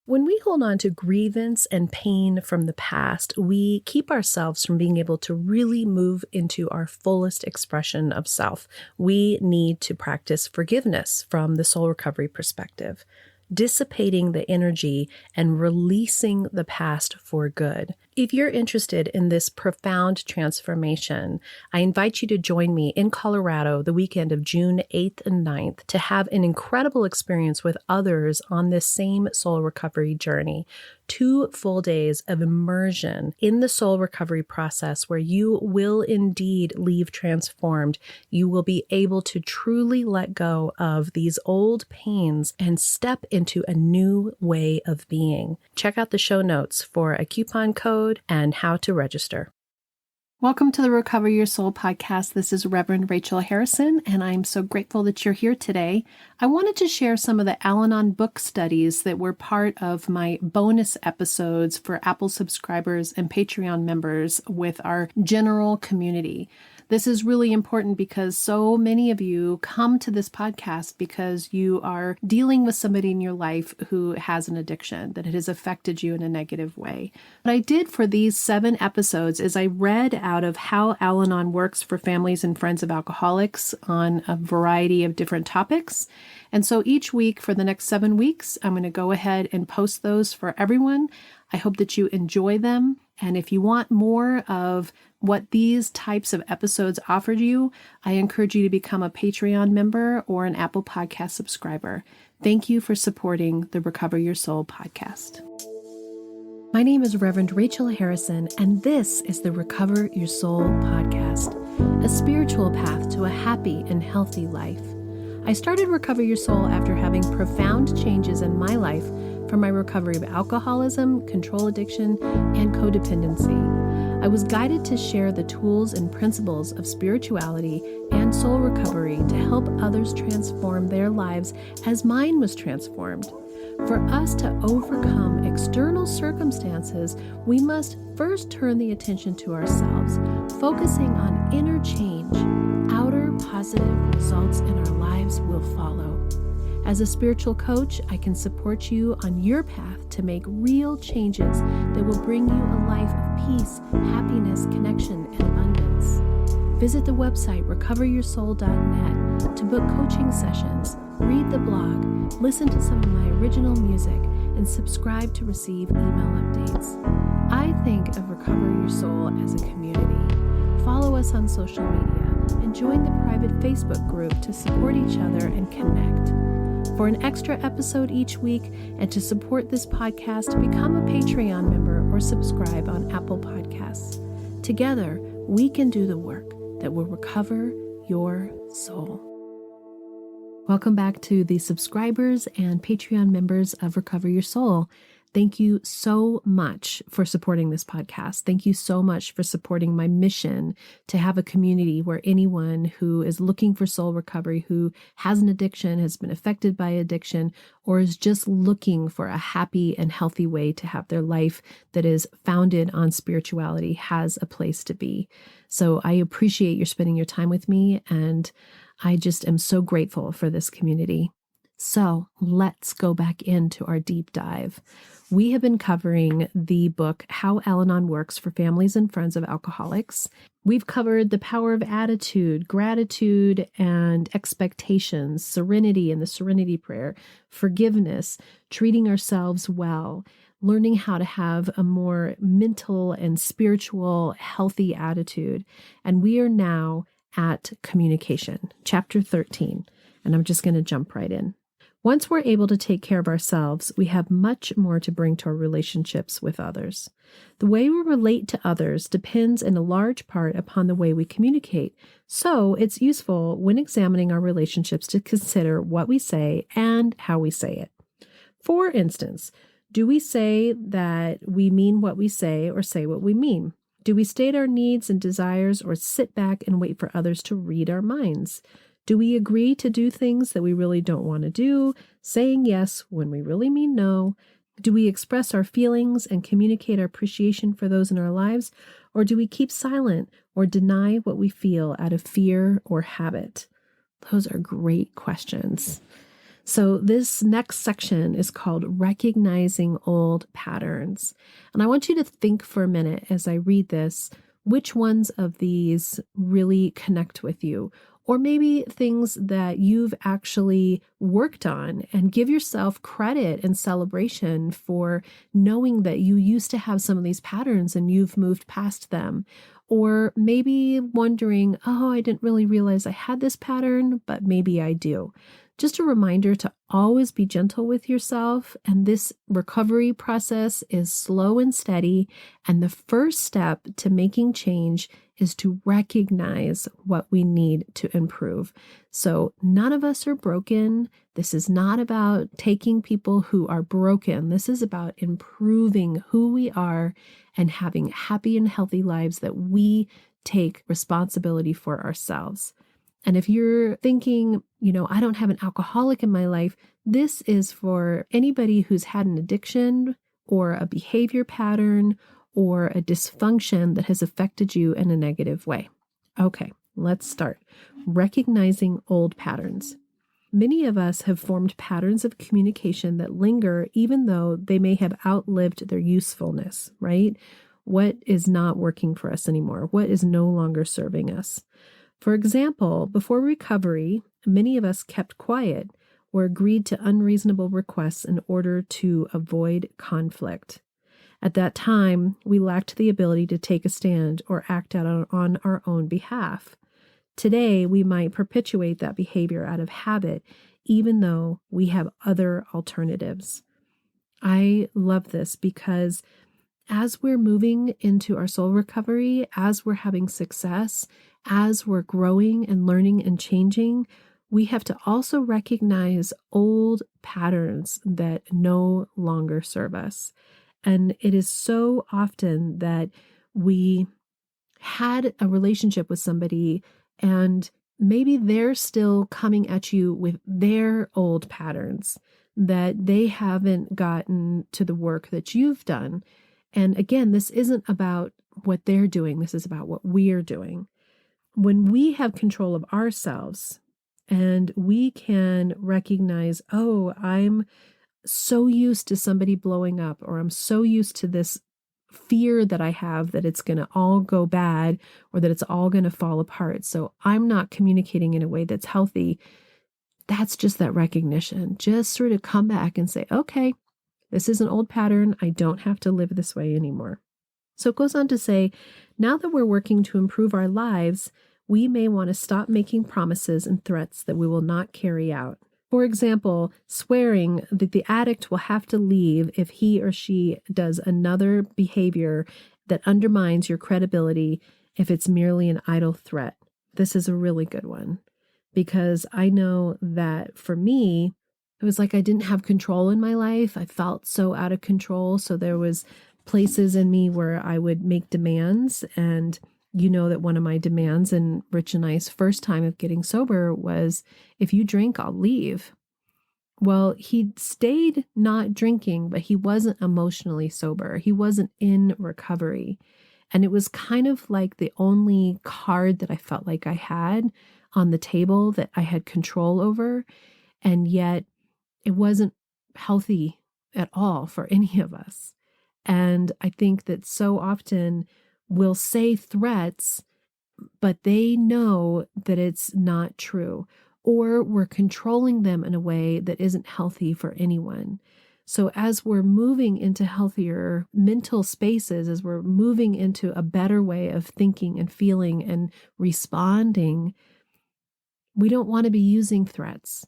When we hold on to grievance and pain from the past, we keep ourselves from being able to really move into our fullest expression of self. We need to practice forgiveness from the soul recovery perspective, dissipating the energy and releasing the past for good. If you're interested in this profound transformation, I invite you to join me in Colorado the weekend of June 8th and 9th to have an incredible experience with others on this same soul recovery journey. 2 full days of immersion in the soul recovery process where you will indeed leave transformed. You will be able to truly let go of these old pains and step into a new way of being. Check out the show notes for a coupon code and how to register. Welcome to the Recover Your Soul podcast. This is Reverend Rachel Harrison, and I'm so grateful that you're here today. I wanted to share some of the Al-Anon book studies that were part of my bonus episodes for Apple subscribers and Patreon members with our general community. This is really important because so many of you come to this podcast because you are dealing with somebody in your life who has an addiction, that it has affected you in a negative way. What I did for these 7 episodes is I read out of how Al-Anon works for families and friends of alcoholics on a variety of different topics. And so each week for the next 7 weeks, I'm going to go ahead and post those for everyone. I hope that you enjoy them. And if you want more of what these types of episodes offered you, I encourage you to become a Patreon member or an Apple Podcast subscriber. Thank you for supporting the Recover Your Soul podcast. My name is Reverend Rachel Harrison, and this is the Recover Your Soul podcast, a spiritual path to a happy and healthy life. I started Recover Your Soul after having profound changes in my life from my recovery of alcoholism, control addiction, and codependency. I was guided to share the tools and principles of spirituality and soul recovery to help others transform their lives as mine was transformed. For us to overcome external circumstances, we must first turn the attention to ourselves, focusing on inner change. Outer positive results in our lives will follow. As a spiritual coach, I can support you on your path to make real changes that will bring you a life of peace, happiness, connection, and abundance. Visit the website recoveryoursoul.net to book coaching sessions, read the blog, listen to some of my original music, and subscribe to receive email updates. I think of Recover Your Soul as a community. Follow us on social media and join the private Facebook group to support each other and connect. For an extra episode each week and to support this podcast, become a Patreon member or subscribe on Apple Podcasts. Together, we can do the work that will recover your soul. Welcome back to the subscribers and Patreon members of Recover Your Soul. Thank you so much for supporting this podcast. Thank you so much for supporting my mission to have a community where anyone who is looking for soul recovery, who has an addiction, has been affected by addiction, or is just looking for a happy and healthy way to have their life that is founded on spirituality, has a place to be. So I appreciate your spending your time with me, and I just am so grateful for this community. So let's go back into our deep dive. We have been covering the book, How Al-Anon Works for Families and Friends of Alcoholics. We've covered the power of attitude, gratitude and expectations, serenity and the serenity prayer, forgiveness, treating ourselves well, learning how to have a more mental and spiritual, healthy attitude. And we are now at communication, chapter 13. And I'm just going to jump right in. Once we're able to take care of ourselves, we have much more to bring to our relationships with others. The way we relate to others depends in a large part upon the way we communicate. So it's useful when examining our relationships to consider what we say and how we say it. For instance, do we say that we mean what we say or say what we mean? Do we state our needs and desires or sit back and wait for others to read our minds? Do we agree to do things that we really don't want to do, saying yes when we really mean no? Do we express our feelings and communicate our appreciation for those in our lives? Or do we keep silent or deny what we feel out of fear or habit? Those are great questions. So this next section is called Recognizing Old Patterns. And I want you to think for a minute as I read this, which ones of these really connect with you, or maybe things that you've actually worked on, and give yourself credit and celebration for knowing that you used to have some of these patterns and you've moved past them. Or maybe wondering, oh, I didn't really realize I had this pattern, but maybe I do. Just a reminder to always be gentle with yourself. And this recovery process is slow and steady. And the first step to making change is to recognize what we need to improve. So none of us are broken. This is not about taking people who are broken. This is about improving who we are and having happy and healthy lives that we take responsibility for ourselves. And if you're thinking, I don't have an alcoholic in my life, this is for anybody who's had an addiction or a behavior pattern or a dysfunction that has affected you in a negative way. Okay, let's start. Recognizing old patterns. Many of us have formed patterns of communication that linger even though they may have outlived their usefulness, right? What is not working for us anymore? What is no longer serving us? For example, before recovery, many of us kept quiet or agreed to unreasonable requests in order to avoid conflict. At that time, we lacked the ability to take a stand or act out on our own behalf. Today, we might perpetuate that behavior out of habit, even though we have other alternatives. I love this because as we're moving into our soul recovery, as we're having success, as we're growing and learning and changing, we have to also recognize old patterns that no longer serve us. And it is so often that we had a relationship with somebody and maybe they're still coming at you with their old patterns that they haven't gotten to the work that you've done. And again, this isn't about what they're doing. This is about what we're doing. When we have control of ourselves and we can recognize, oh, I'm so used to somebody blowing up, or I'm so used to this fear that I have that it's going to all go bad or that it's all going to fall apart. So I'm not communicating in a way that's healthy. That's just that recognition. Just sort of come back and say, okay, this is an old pattern. I don't have to live this way anymore. So it goes on to say, now that we're working to improve our lives, we may want to stop making promises and threats that we will not carry out. For example, swearing that the addict will have to leave if he or she does another behavior that undermines your credibility if it's merely an idle threat. This is a really good one because I know that for me, it was like I didn't have control in my life. I felt so out of control. So there was places in me where I would make demands. And you know that one of my demands in Rich and I's first time of getting sober was, if you drink, I'll leave. Well, he stayed not drinking, but he wasn't emotionally sober. He wasn't in recovery. And it was kind of like the only card that I felt like I had on the table that I had control over. And yet it wasn't healthy at all for any of us. And I think that so often we'll say threats, but they know that it's not true, or we're controlling them in a way that isn't healthy for anyone. So as we're moving into healthier mental spaces, as we're moving into a better way of thinking and feeling and responding, we don't want to be using threats.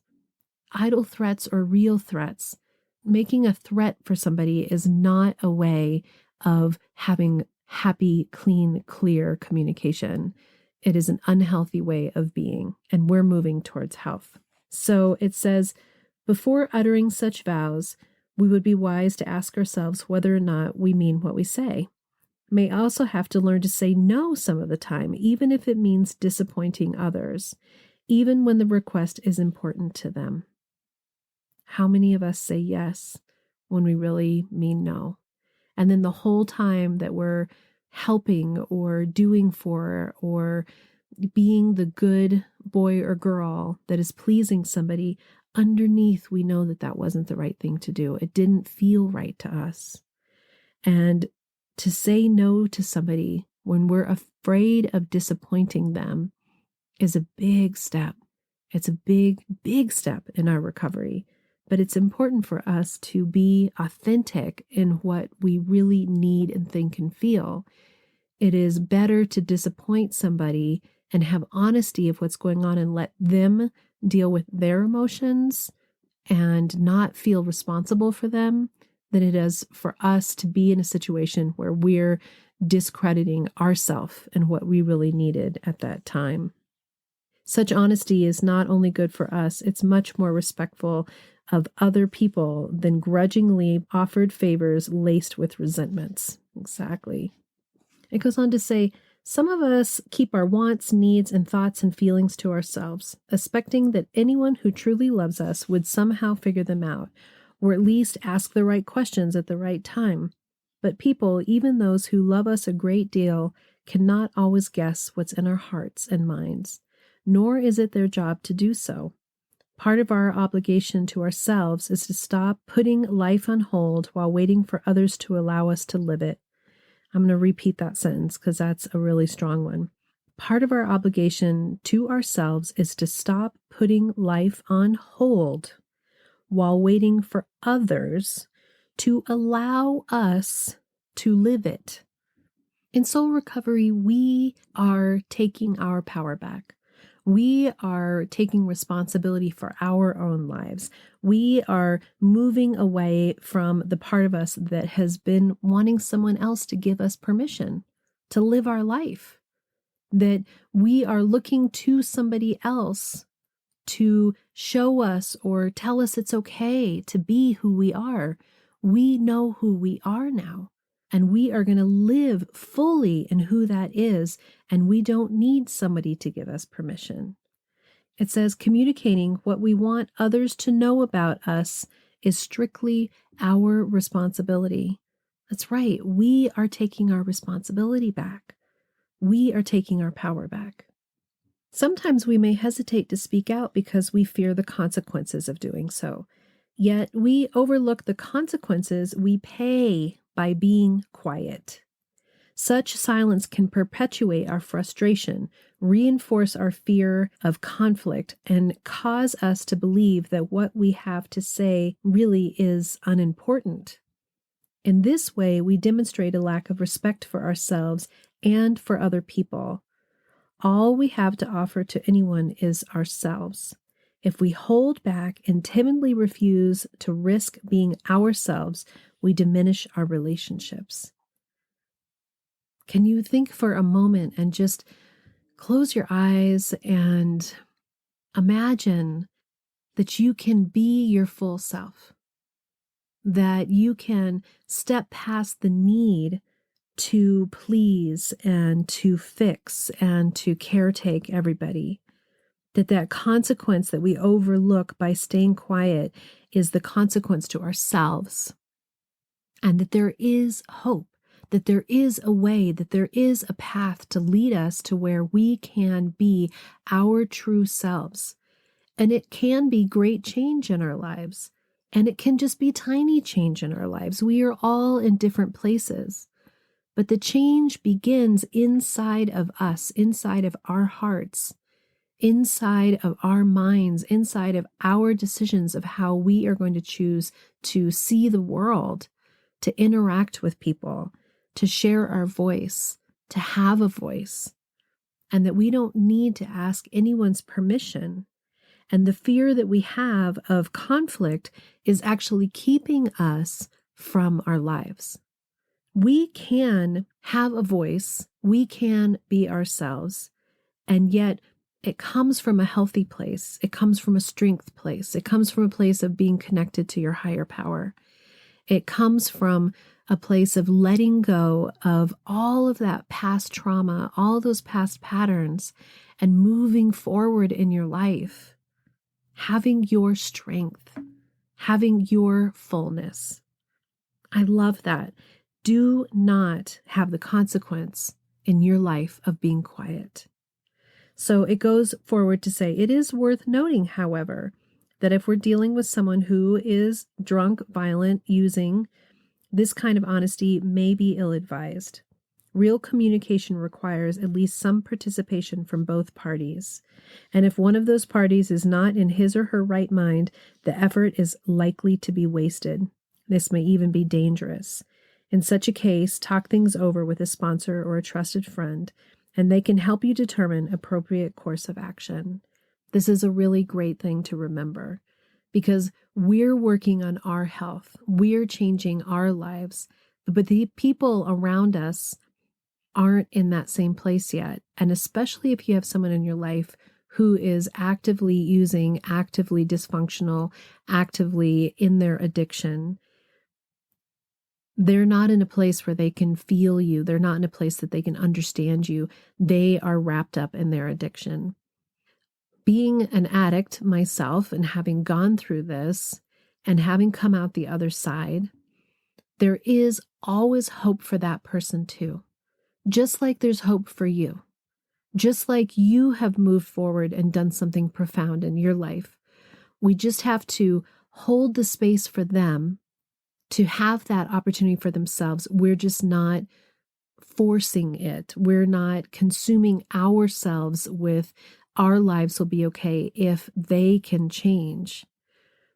Idle threats or real threats. Making a threat for somebody is not a way of having happy, clean, clear communication. It is an unhealthy way of being, and we're moving towards health. So it says, before uttering such vows, we would be wise to ask ourselves whether or not we mean what we say. May also have to learn to say no some of the time, even if it means disappointing others, even when the request is important to them. How many of us say yes when we really mean no? And then the whole time that we're helping or doing for or being the good boy or girl that is pleasing somebody, underneath, we know that that wasn't the right thing to do. It didn't feel right to us. And to say no to somebody when we're afraid of disappointing them is a big step. It's a big, big step in our recovery. But it's important for us to be authentic in what we really need and think and feel. It is better to disappoint somebody and have honesty of what's going on and let them deal with their emotions and not feel responsible for them than it is for us to be in a situation where we're discrediting ourselves and what we really needed at that time. Such honesty is not only good for us, it's much more respectful of other people than grudgingly offered favors laced with resentments. Exactly. It goes on to say, some of us keep our wants, needs, and thoughts and feelings to ourselves, expecting that anyone who truly loves us would somehow figure them out, or at least ask the right questions at the right time. But people, even those who love us a great deal, cannot always guess what's in our hearts and minds, nor is it their job to do so. Part of our obligation to ourselves is to stop putting life on hold while waiting for others to allow us to live it. I'm going to repeat that sentence because that's a really strong one. Part of our obligation to ourselves is to stop putting life on hold while waiting for others to allow us to live it. In soul recovery, we are taking our power back. We are taking responsibility for our own lives. We are moving away from the part of us that has been wanting someone else to give us permission to live our life. That we are looking to somebody else to show us or tell us it's okay to be who we are. We know who we are now. And we are going to live fully in who that is, and we don't need somebody to give us permission. It says communicating what we want others to know about us is strictly our responsibility. That's right. We are taking our responsibility back. We are taking our power back. Sometimes we may hesitate to speak out because we fear the consequences of doing so. Yet we overlook the consequences we pay by being quiet. Such silence can perpetuate our frustration, reinforce our fear of conflict, and cause us to believe that what we have to say really is unimportant. In this way, we demonstrate a lack of respect for ourselves and for other people. All we have to offer to anyone is ourselves. If we hold back and timidly refuse to risk being ourselves, we diminish our relationships. Can you think for a moment and just close your eyes and imagine that you can be your full self, that you can step past the need to please and to fix and to caretake everybody, that consequence that we overlook by staying quiet is the consequence to ourselves, and that there is hope, that there is a way, that there is a path to lead us to where we can be our true selves. And it can be great change in our lives, and it can just be tiny change in our lives. We are all in different places. But the change begins inside of us, inside of our hearts, inside of our minds, inside of our decisions of how we are going to choose to see the world, to interact with people, to share our voice, to have a voice, and that we don't need to ask anyone's permission. And the fear that we have of conflict is actually keeping us from our lives. We can have a voice, we can be ourselves, and yet it comes from a healthy place. It comes from a strength place. It comes from a place of being connected to your higher power. It comes from a place of letting go of all of that past trauma, all those past patterns, and moving forward in your life, having your strength, having your fullness. I love that. Do not have the consequence in your life of being quiet. So it goes forward to say, it is worth noting, however, that if we're dealing with someone who is drunk, violent, using, this kind of honesty may be ill-advised. Real communication requires at least some participation from both parties. And if one of those parties is not in his or her right mind, the effort is likely to be wasted. This may even be dangerous. In such a case, talk things over with a sponsor or a trusted friend, and they can help you determine appropriate course of action. This is a really great thing to remember because we're working on our health. We're changing our lives, but the people around us aren't in that same place yet. And especially if you have someone in your life who is actively using, actively dysfunctional, actively in their addiction, they're not in a place where they can feel you. They're not in a place that they can understand you. They are wrapped up in their addiction. Being an addict myself and having gone through this and having come out the other side, there is always hope for that person too. Just like there's hope for you. Just like you have moved forward and done something profound in your life. We just have to hold the space for them to have that opportunity for themselves. We're just not forcing it. We're not consuming ourselves with our lives will be okay if they can change.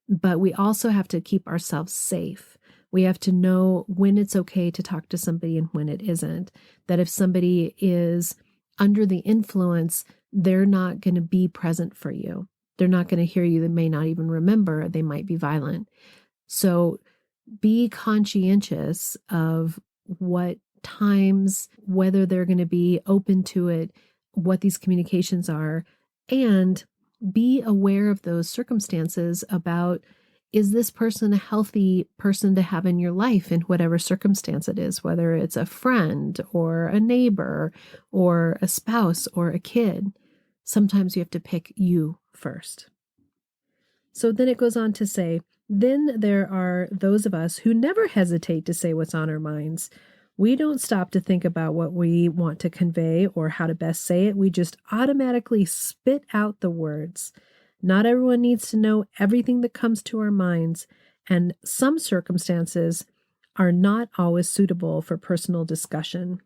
But we also have to keep ourselves safe. We have to know when it's okay to talk to somebody and when it isn't. That if somebody is under the influence, they're not going to be present for you. They're not going to hear you. They may not even remember. They might be violent. So be conscientious of what times, whether they're going to be open to it, what these communications are, and be aware of those circumstances about, is this person a healthy person to have in your life in whatever circumstance it is, whether it's a friend or a neighbor or a spouse or a kid. Sometimes you have to pick you first. So then it goes on to say, then there are those of us who never hesitate to say what's on our minds. We don't stop to think about what we want to convey or how to best say it. We just automatically spit out the words. Not everyone needs to know everything that comes to our minds, and some circumstances are not always suitable for personal discussion.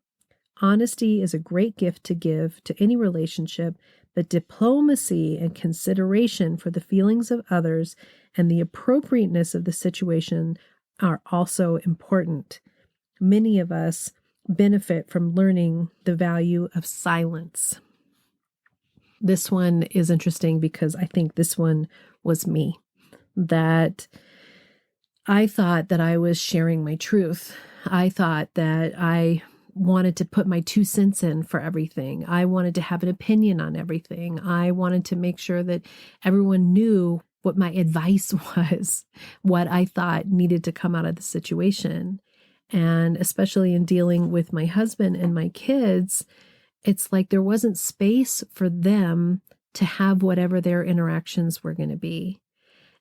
Honesty is a great gift to give to any relationship, but diplomacy and consideration for the feelings of others and the appropriateness of the situation are also important. Many of us benefit from learning the value of silence. This one is interesting because I think this one was me, that I thought that I was sharing my truth. I thought that I wanted to put my 2 cents in for everything. I wanted to have an opinion on everything. I wanted to make sure that everyone knew what my advice was, what I thought needed to come out of the situation. And especially in dealing with my husband and my kids, it's like there wasn't space for them to have whatever their interactions were going to be.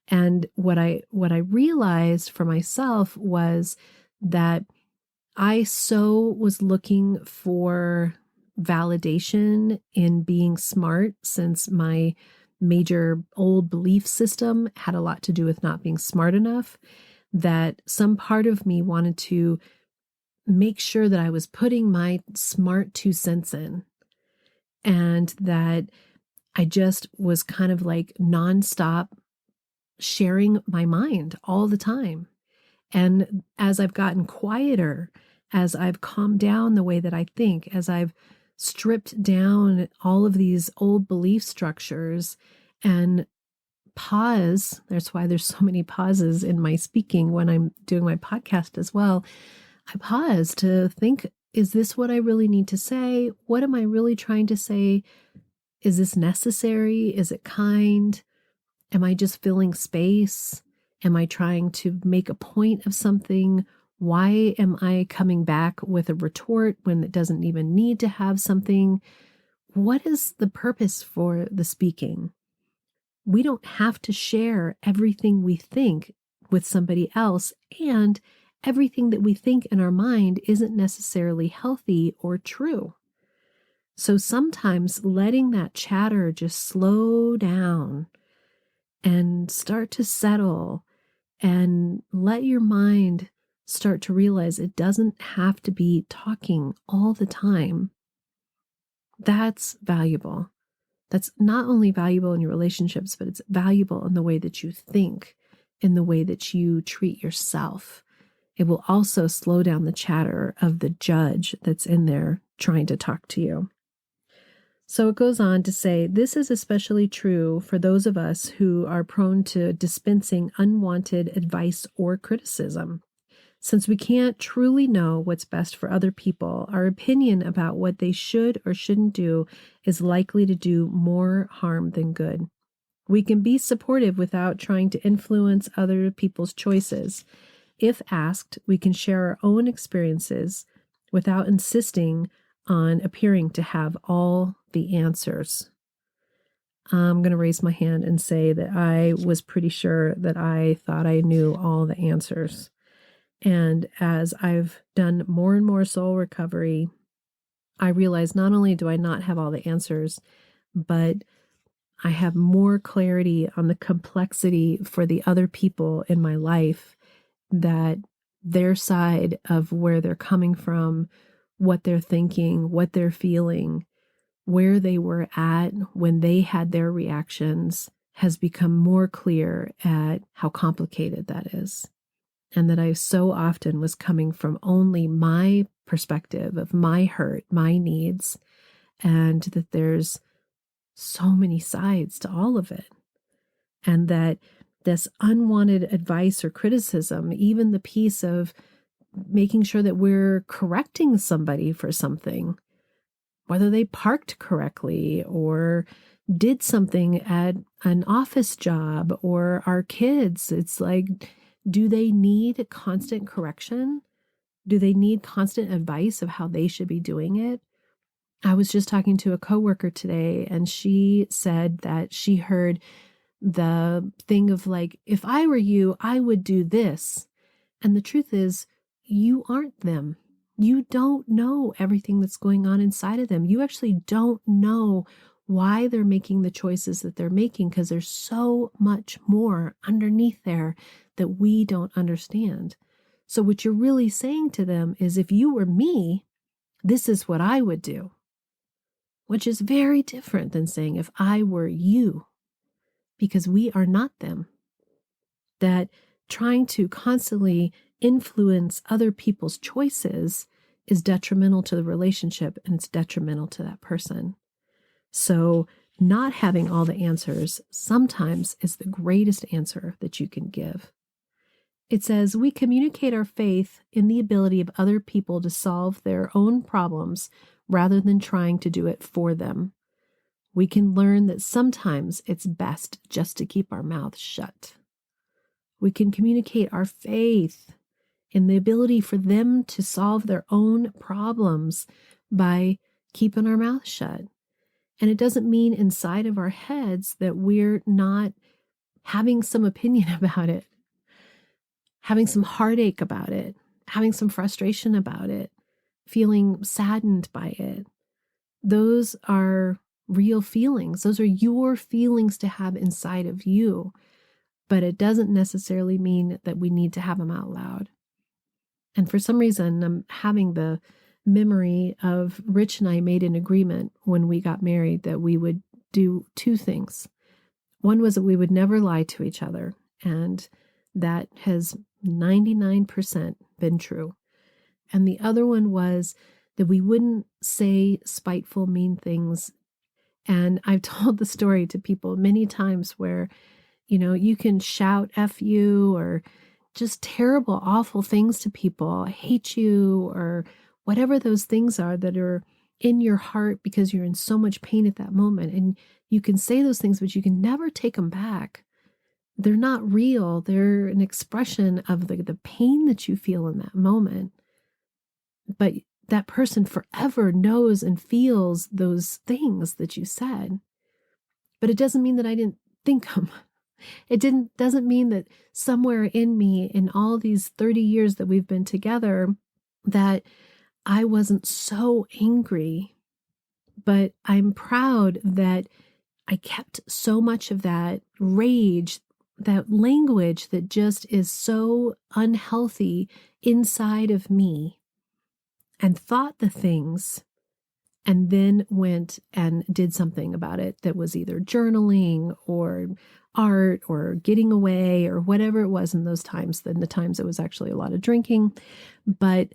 And what I realized for myself was that I so was looking for validation in being smart, since my major old belief system had a lot to do with not being smart enough, that some part of me wanted to make sure that I was putting my smart 2 cents in, and that I just was kind of like nonstop sharing my mind all the time. And as I've gotten quieter, as I've calmed down the way that I think, as I've stripped down all of these old belief structures and pause, that's why there's so many pauses in my speaking when I'm doing my podcast as well. I pause to think, is this what I really need to say? What am I really trying to say? Is this necessary? Is it kind? Am I just filling space? Am I trying to make a point of something? Why am I coming back with a retort when it doesn't even need to have something? What is the purpose for the speaking? We don't have to share everything we think with somebody else, and everything that we think in our mind isn't necessarily healthy or true. So sometimes letting that chatter just slow down and start to settle and let your mind start to realize it doesn't have to be talking all the time. That's valuable. That's not only valuable in your relationships, but it's valuable in the way that you think, in the way that you treat yourself. It will also slow down the chatter of the judge that's in there trying to talk to you. So it goes on to say, this is especially true for those of us who are prone to dispensing unwanted advice or criticism. Since we can't truly know what's best for other people, our opinion about what they should or shouldn't do is likely to do more harm than good. We can be supportive without trying to influence other people's choices. If asked, we can share our own experiences without insisting on appearing to have all the answers. I'm going to raise my hand and say that I was pretty sure that I thought I knew all the answers. And as I've done more and more soul recovery, I realize not only do I not have all the answers, but I have more clarity on the complexity for the other people in my life, that their side of where they're coming from, what they're thinking, what they're feeling, where they were at when they had their reactions has become more clear at how complicated that is. And that I so often was coming from only my perspective of my hurt, my needs, and that there's so many sides to all of it. And that this unwanted advice or criticism, even the piece of making sure that we're correcting somebody for something, whether they parked correctly or did something at an office job or our kids, it's like, do they need constant correction? Do they need constant advice of how they should be doing it? I was just talking to a coworker today, and she said that she heard the thing of like, if I were you, I would do this. And the truth is, you aren't them. You don't know everything that's going on inside of them. You actually don't know why they're making the choices that they're making, because there's so much more underneath there that we don't understand. So what you're really saying to them is, if you were me, this is what I would do, which is very different than saying, if I were you, because we are not them. That trying to constantly influence other people's choices is detrimental to the relationship, and it's detrimental to that person. So not having all the answers sometimes is the greatest answer that you can give. It says, we communicate our faith in the ability of other people to solve their own problems rather than trying to do it for them. We can learn that sometimes it's best just to keep our mouths shut. We can communicate our faith in the ability for them to solve their own problems by keeping our mouths shut. And it doesn't mean inside of our heads that we're not having some opinion about it, having some heartache about it, having some frustration about it, feeling saddened by it. Those are real feelings. Those are your feelings to have inside of you. But it doesn't necessarily mean that we need to have them out loud. And for some reason, I'm having the memory of Rich and I made an agreement when we got married that we would do two things. One was that we would never lie to each other, and that has 99% been true. And the other one was that we wouldn't say spiteful, mean things. And I've told the story to people many times where, you can shout F you or just terrible, awful things to people. I hate you, or whatever those things are that are in your heart because you're in so much pain at that moment. And you can say those things, but you can never take them back. They're not real. They're an expression of the pain that you feel in that moment. But that person forever knows and feels those things that you said. But it doesn't mean that I didn't think them. It doesn't mean that somewhere in me, in all these 30 years that we've been together, that I wasn't so angry. But I'm proud that I kept so much of that rage, that language that just is so unhealthy inside of me, and thought the things, and then went and did something about it that was either journaling or art or getting away or whatever it was in those times. Then the times it was actually a lot of drinking. But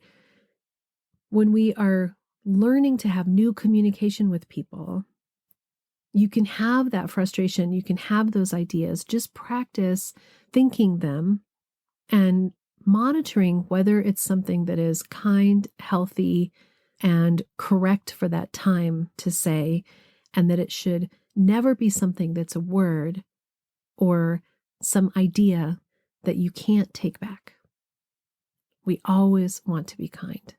when we are learning to have new communication with people, you can have that frustration, you can have those ideas. Just practice thinking them and monitoring whether it's something that is kind, healthy, and correct for that time to say, and that it should never be something that's a word or some idea that you can't take back. We always want to be kind.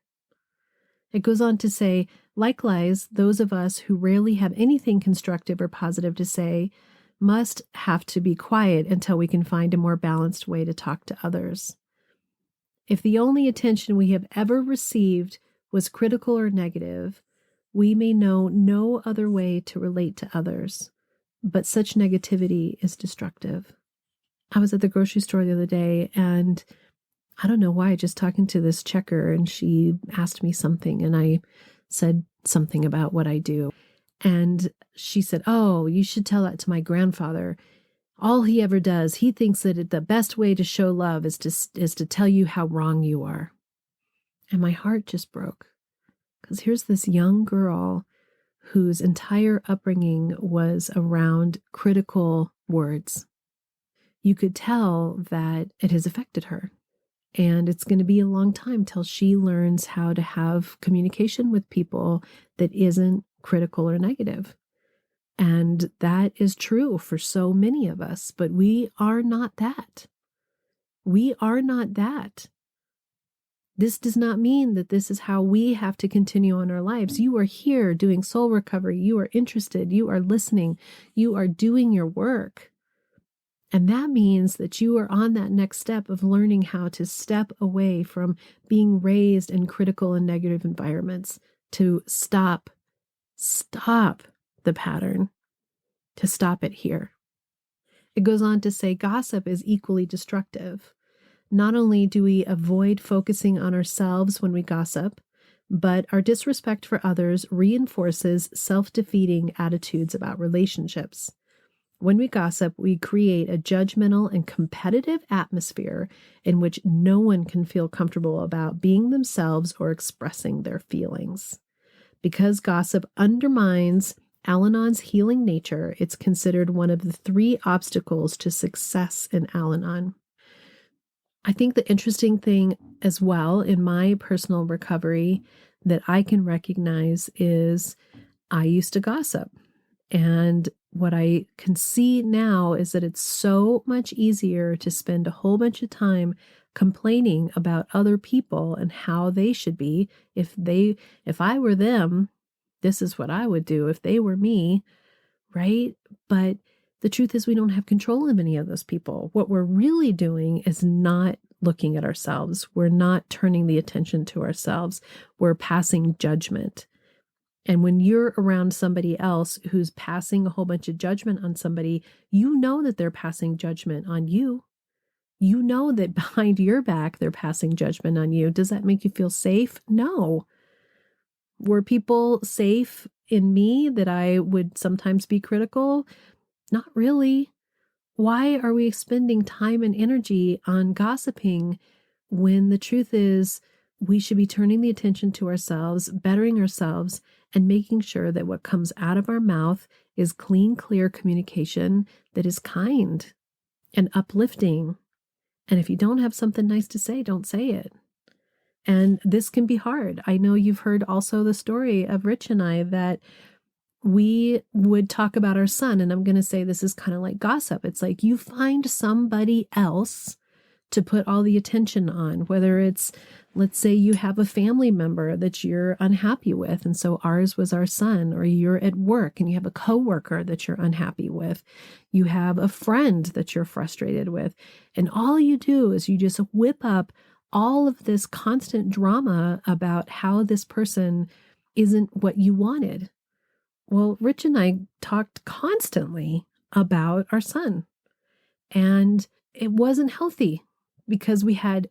It goes on to say, likewise, those of us who rarely have anything constructive or positive to say must have to be quiet until we can find a more balanced way to talk to others. If the only attention we have ever received was critical or negative, we may know no other way to relate to others, but such negativity is destructive. I was at the grocery store the other day, and I don't know why, just talking to this checker, and she asked me something, and I said something about what I do. And she said, "Oh, you should tell that to my grandfather. All he ever does, he thinks that the best way to show love is to tell you how wrong you are." And my heart just broke, because here's this young girl whose entire upbringing was around critical words. You could tell that it has affected her. And it's going to be a long time till she learns how to have communication with people that isn't critical or negative. And that is true for so many of us, but we are not that. We are not that. This does not mean that this is how we have to continue on our lives. You are here doing soul recovery. You are interested. You are listening. You are doing your work. And that means that you are on that next step of learning how to step away from being raised in critical and negative environments, to stop the pattern, to stop it here. It goes on to say gossip is equally destructive. Not only do we avoid focusing on ourselves when we gossip, but our disrespect for others reinforces self-defeating attitudes about relationships. When we gossip, we create a judgmental and competitive atmosphere in which no one can feel comfortable about being themselves or expressing their feelings. Because gossip undermines Al-Anon's healing nature, it's considered one of the 3 obstacles to success in Al-Anon. I think the interesting thing as well in my personal recovery that I can recognize is I used to gossip. And what I can see now is that it's so much easier to spend a whole bunch of time complaining about other people and how they should be. If I were them, this is what I would do. If they were me, right? But the truth is we don't have control of any of those people. What we're really doing is not looking at ourselves. We're not turning the attention to ourselves. We're passing judgment. And when you're around somebody else who's passing a whole bunch of judgment on somebody, you know that they're passing judgment on you. You know that behind your back, they're passing judgment on you. Does that make you feel safe? No. Were people safe in me that I would sometimes be critical? Not really. Why are we spending time and energy on gossiping when the truth is we should be turning the attention to ourselves, bettering ourselves, and making sure that what comes out of our mouth is clean, clear communication that is kind and uplifting. And if you don't have something nice to say, don't say it. And this can be hard. I know you've heard also the story of Rich and I that we would talk about our son. And I'm going to say this is kind of like gossip. It's like you find somebody else to put all the attention on, whether it's, let's say you have a family member that you're unhappy with. And so ours was our son, or you're at work and you have a coworker that you're unhappy with. You have a friend that you're frustrated with. And all you do is you just whip up all of this constant drama about how this person isn't what you wanted, Well, Rich and I talked constantly about our son, and it wasn't healthy because we had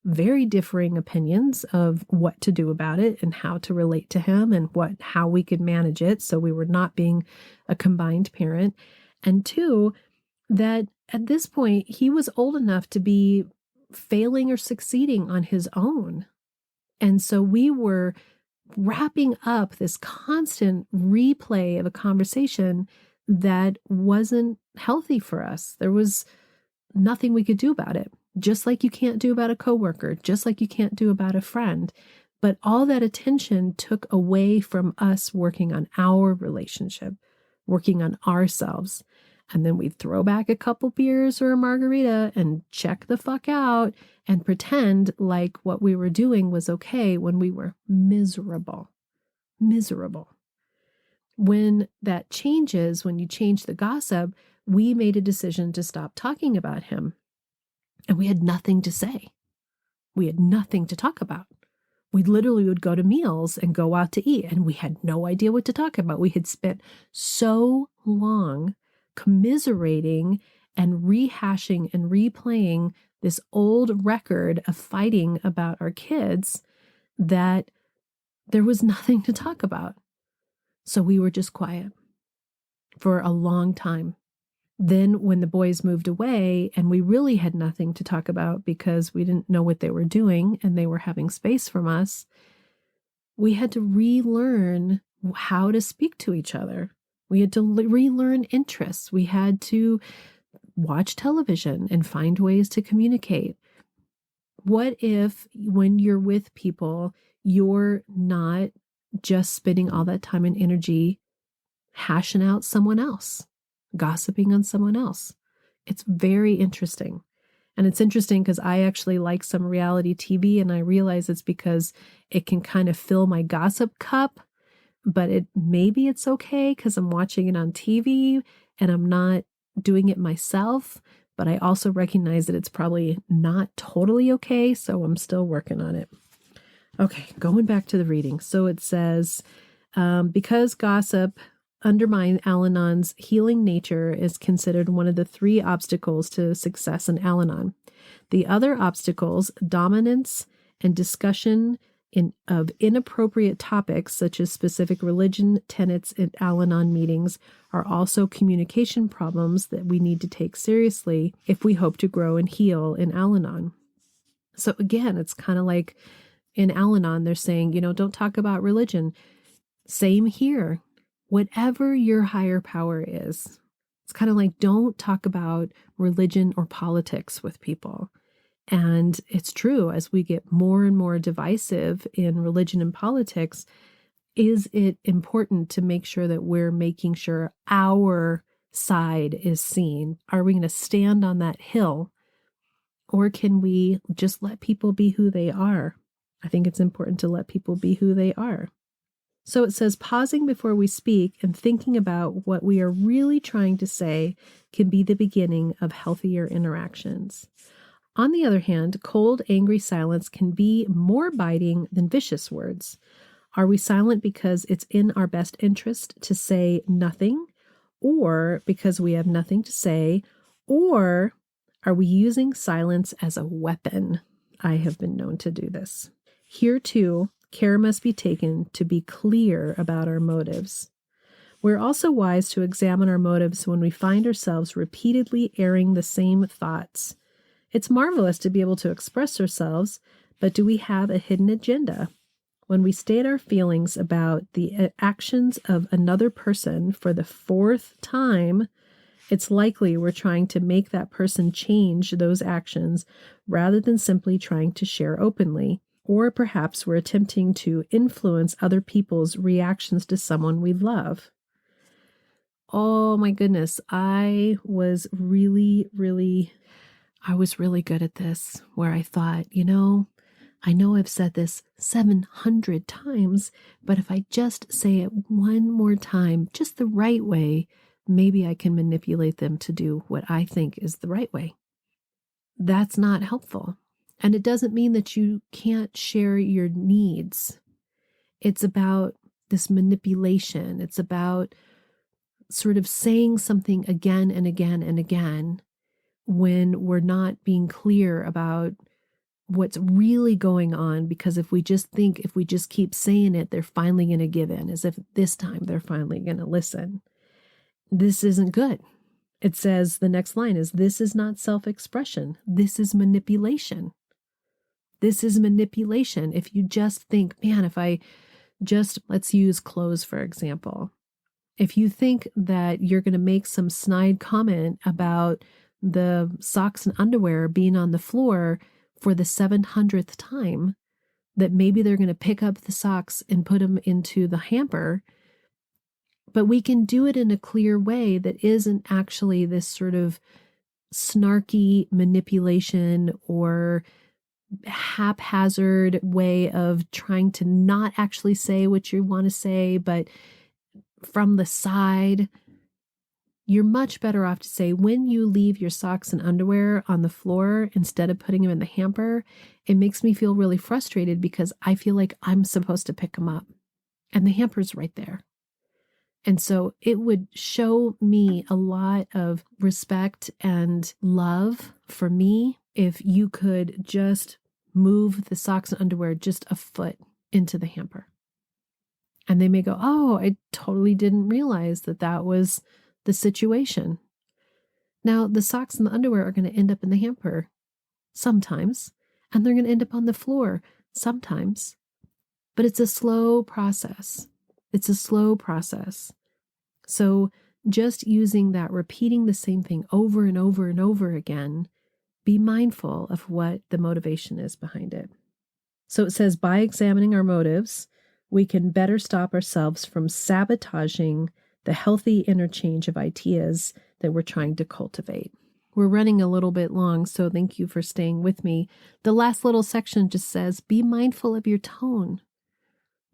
very differing opinions of what to do about it and how to relate to him and how we could manage it. So we were not being a combined parent. And two, that at this point, he was old enough to be failing or succeeding on his own. And so we were wrapping up this constant replay of a conversation that wasn't healthy for us. There was nothing we could do about it, just like you can't do about a coworker, just like you can't do about a friend. But all that attention took away from us working on our relationship, working on ourselves. And then we'd throw back a couple beers or a margarita and check the fuck out and pretend like what we were doing was okay when we were miserable. Miserable. When that changes, when you change the gossip, we made a decision to stop talking about him. And we had nothing to say. We had nothing to talk about. We literally would go to meals and go out to eat, and we had no idea what to talk about. We had spent so long commiserating and rehashing and replaying this old record of fighting about our kids that there was nothing to talk about. So we were just quiet for a long time. Then when the boys moved away and we really had nothing to talk about because we didn't know what they were doing and they were having space from us, we had to relearn how to speak to each other. We had to relearn interests. We had to watch television and find ways to communicate. What if when you're with people, you're not just spending all that time and energy hashing out someone else, gossiping on someone else? It's very interesting. And it's interesting because I actually like some reality TV, and I realize it's because it can kind of fill my gossip cup, but maybe it's okay because I'm watching it on TV and I'm not doing it myself. But I also recognize that it's probably not totally okay, so I'm still working on it. Okay, going back to the reading. So it says, because gossip undermine Al-Anon's healing nature is considered one of the 3 obstacles to success in Al-Anon. The other obstacles, dominance and discussion of inappropriate topics such as specific religion tenets at Al-Anon meetings, are also communication problems that we need to take seriously if we hope to grow and heal in Al-Anon. So again, it's kind of like in Al-Anon, they're saying, don't talk about religion. Same here. Whatever your higher power is, it's kind of like, don't talk about religion or politics with people. And it's true, as we get more and more divisive in religion and politics, is it important to make sure that we're making sure our side is seen? Are we going to stand on that hill, or can we just let people be who they are? I think it's important to let people be who they are. So it says, pausing before we speak and thinking about what we are really trying to say can be the beginning of healthier interactions. On the other hand, cold, angry silence can be more biting than vicious words. Are we silent because it's in our best interest to say nothing, or because we have nothing to say, or are we using silence as a weapon? I have been known to do this. Here, too, care must be taken to be clear about our motives. We're also wise to examine our motives when we find ourselves repeatedly airing the same thoughts. It's marvelous to be able to express ourselves, but do we have a hidden agenda? When we state our feelings about the actions of another person for the 4th time, it's likely we're trying to make that person change those actions rather than simply trying to share openly. Or perhaps we're attempting to influence other people's reactions to someone we love. Oh my goodness, I was really good at this, where I thought, I know I've said this 700 times, but if I just say it one more time, just the right way, maybe I can manipulate them to do what I think is the right way. That's not helpful. And it doesn't mean that you can't share your needs. It's about this manipulation. It's about sort of saying something again and again and again when we're not being clear about what's really going on. Because if we just keep saying it, they're finally going to give in, as if this time they're finally going to listen. This isn't good. It says, the next line is, this is not self-expression. This is manipulation. This is manipulation. If you just think, man, if I just, let's use clothes, for example. If you think that you're going to make some snide comment about the socks and underwear being on the floor for the 700th time, that maybe they're going to pick up the socks and put them into the hamper, but we can do it in a clear way that isn't actually this sort of snarky manipulation or haphazard way of trying to not actually say what you want to say, but from the side. You're much better off to say, when you leave your socks and underwear on the floor instead of putting them in the hamper, it makes me feel really frustrated because I feel like I'm supposed to pick them up and the hamper's right there. And so it would show me a lot of respect and love for me if you could just move the socks and underwear just a foot into the hamper. And they may go, oh, I totally didn't realize that was the situation. Now, the socks and the underwear are going to end up in the hamper sometimes, and they're going to end up on the floor sometimes. But it's a slow process. It's a slow process. So just using that, repeating the same thing over and over and over again, be mindful of what the motivation is behind it. So it says, by examining our motives, we can better stop ourselves from sabotaging the healthy interchange of ideas that we're trying to cultivate. We're running a little bit long, so thank you for staying with me. The last little section just says, be mindful of your tone.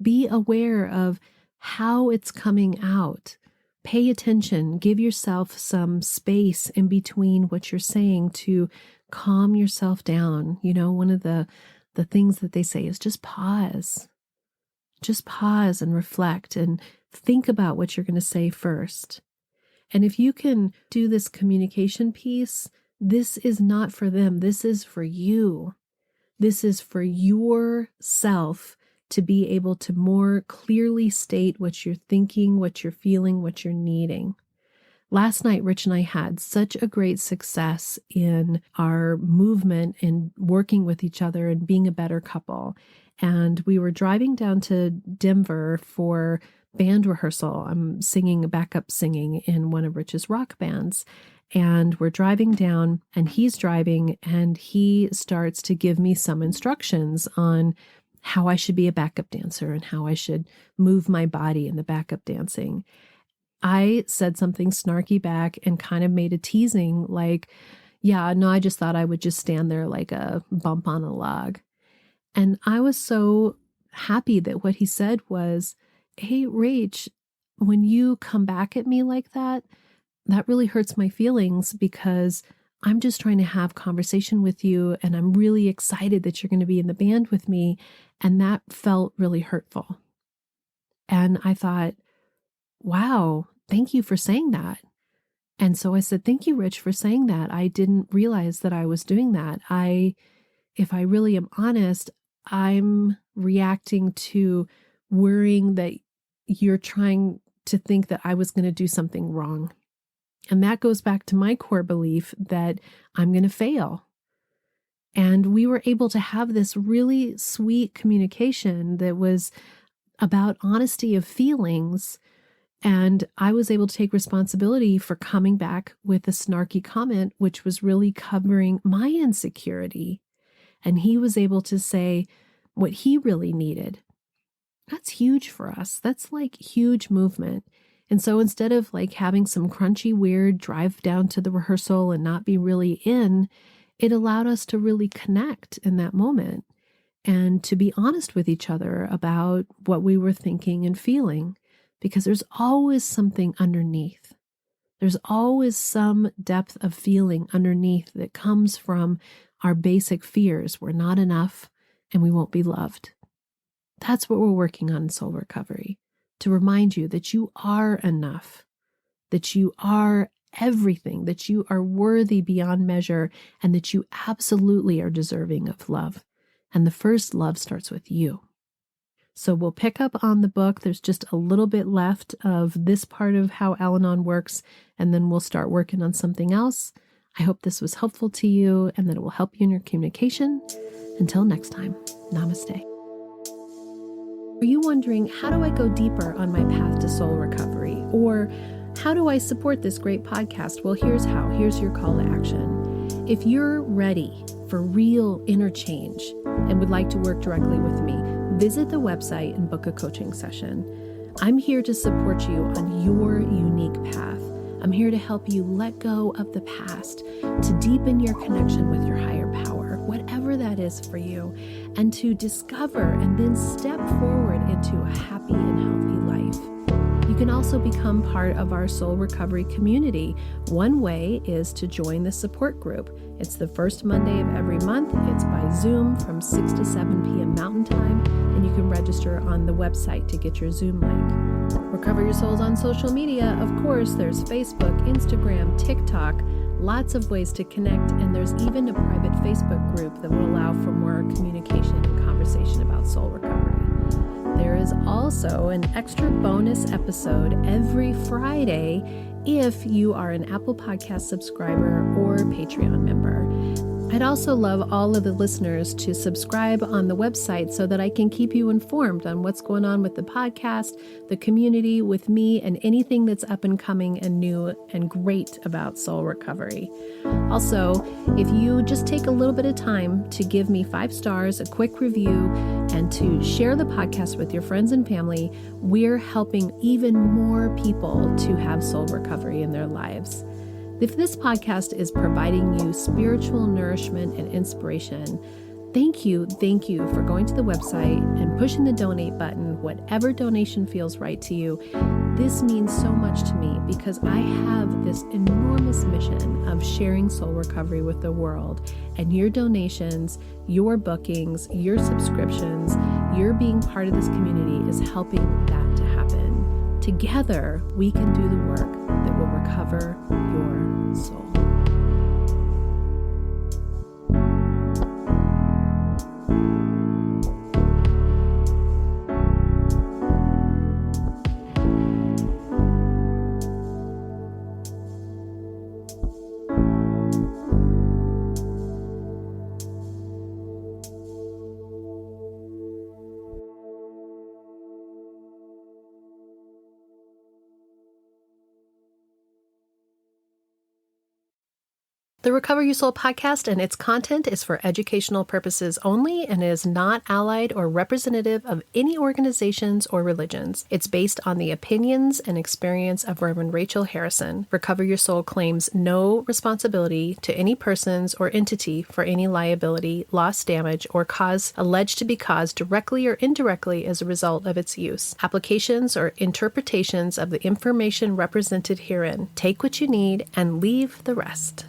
Be aware of how it's coming out. Pay attention. Give yourself some space in between what you're saying to calm yourself down. You know, one of the things that they say is just pause. Just pause and reflect and think about what you're going to say first. And if you can do this communication piece, this is not for them. This is for you. This is for yourself to be able to more clearly state what you're thinking, what you're feeling, what you're needing. Last night, Rich and I had such a great success in our movement and working with each other and being a better couple. And we were driving down to Denver for band rehearsal. I'm singing backup singing in one of Rich's rock bands. And we're driving down and he's driving and he starts to give me some instructions on how I should be a backup dancer and how I should move my body in the backup dancing. I said something snarky back and kind of made a teasing like, yeah, no, I just thought I would just stand there like a bump on a log. And I was so happy that what he said was, hey, Rach, when you come back at me like that, that really hurts my feelings because I'm just trying to have conversation with you and I'm really excited that you're going to be in the band with me. And that felt really hurtful. And I thought, wow, thank you for saying that. And so I said, thank you, Rich, for saying that. I didn't realize that I was doing that. If I really am honest, I'm reacting to worrying that you're trying to think that I was going to do something wrong. And that goes back to my core belief that I'm going to fail. And we were able to have this really sweet communication that was about honesty of feelings. And I was able to take responsibility for coming back with a snarky comment, which was really covering my insecurity. And he was able to say what he really needed. That's huge for us. That's like huge movement. And so instead of like having some crunchy, weird drive down to the rehearsal and not be really in, it allowed us to really connect in that moment and to be honest with each other about what we were thinking and feeling, because there's always something underneath. There's always some depth of feeling underneath that comes from our basic fears. We're not enough and we won't be loved. That's what we're working on in soul recovery. to remind you that you are enough, that you are everything, that you are worthy beyond measure, and that you absolutely are deserving of love. And the first love starts with you. So we'll pick up on the book. There's just a little bit left of this part of how Al-Anon works, and then we'll start working on something else. I hope this was helpful to you and that it will help you in your communication. Until next time, namaste. Are you wondering, how do I go deeper on my path to soul recovery? Or how do I support this great podcast? Well, here's how. Here's your call to action. If you're ready for real inner change and would like to work directly with me, visit the website and book a coaching session. I'm here to support you on your unique path. I'm here to help you let go of the past, to deepen your connection with your higher power, whatever that is for you, and to discover and then step forward into a happy and healthy life. You can also become part of our soul recovery community. One way is to join the support group. It's the first Monday of every month. It's by Zoom from 6 to 7 p.m. Mountain Time, and you can register on the website to get your Zoom link. Recover Your Souls on social media. Of course, there's Facebook, Instagram, TikTok, lots of ways to connect, and there's even a private Facebook group that will allow for more communication and conversation about soul recovery. There is also an extra bonus episode every Friday if you are an Apple Podcast subscriber or Patreon member. I'd also love all of the listeners to subscribe on the website so that I can keep you informed on what's going on with the podcast, the community, with me, and anything that's up and coming and new and great about soul recovery. Also, if you just take a little bit of time to give me 5 stars, a quick review, and to share the podcast with your friends and family, we're helping even more people to have soul recovery in their lives. If this podcast is providing you spiritual nourishment and inspiration, thank you for going to the website and pushing the donate button, whatever donation feels right to you. This means so much to me because I have this enormous mission of sharing soul recovery with the world, and your donations, your bookings, your subscriptions, your being part of this community is helping that to happen. Together, we can do the work that will recover your soul. The Recover Your Soul podcast and its content is for educational purposes only and is not allied or representative of any organizations or religions. It's based on the opinions and experience of Reverend Rachel Harrison. Recover Your Soul claims no responsibility to any persons or entity for any liability, loss, damage, or cause alleged to be caused directly or indirectly as a result of its use. Applications or interpretations of the information represented herein. Take what you need and leave the rest.